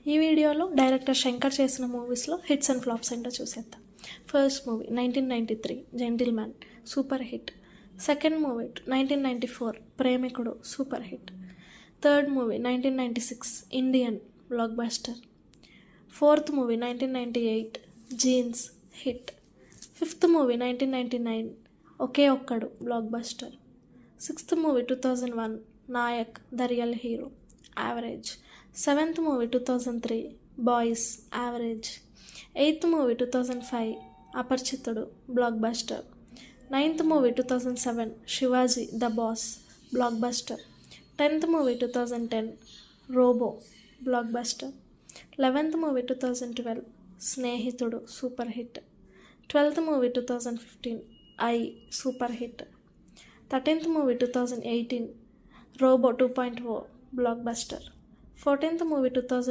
ఈ వీడియోలో డైరెక్టర్ శంకర్ చేసిన మూవీస్లో హిట్స్ అండ్ ఫ్లాప్స్ ఏంటో చూసేద్దాం. First movie 1993 gentleman, super hit. Second movie 1994 Premikudu, super hit. Third movie 1996 Indian, blockbuster. Fourth movie 1998 jeans, hit. Fifth movie 1999 Oke Okkadu, blockbuster. Sixth movie 2001 Nayak, the real hero, average. Seventh movie 2003 boys, average. Eighth movie 2005 Aparichitudu, blockbuster. Ninth movie 2007 Sivaji the boss, blockbuster. 10th movie 2010 Robo, blockbuster. 11th movie 2012 స్నేహితుడు, super hit. 12th movie 2015 I, super hit. 13th movie 2018 Robo 2.0 blockbuster. 14th movie 2000